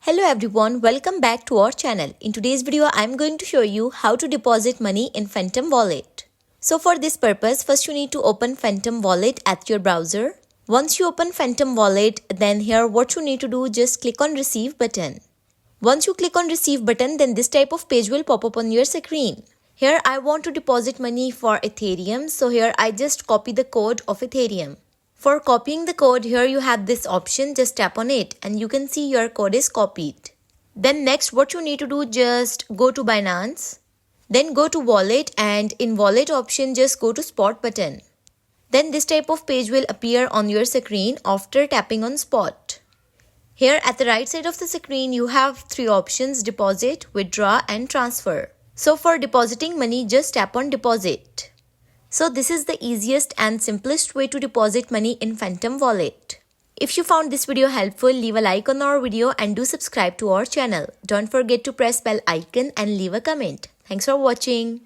Hello everyone, welcome back to our channel. In today's video, I'm going to show you how to deposit money in Phantom Wallet. So for this purpose, first you need to open Phantom Wallet at your browser. Once you open Phantom Wallet, then here what you need to do, just click on Receive button. Once you click on Receive button, then this type of page will pop up on your screen. Here I want to deposit money for Ethereum, so here I just copy the code of Ethereum. For copying the code, here you have this option, just tap on it and you can see your code is copied. Then next what you need to do, just go to Binance. Then go to wallet and in wallet option just go to spot button. Then this type of page will appear on your screen after tapping on spot. Here at the right side of the screen you have three options, deposit, withdraw and transfer. So for depositing money, just tap on deposit. So this is the easiest and simplest way to deposit money in Phantom Wallet. If you found this video helpful, leave a like on our video and do subscribe to our channel. Don't forget to press bell icon and leave a comment. Thanks for watching.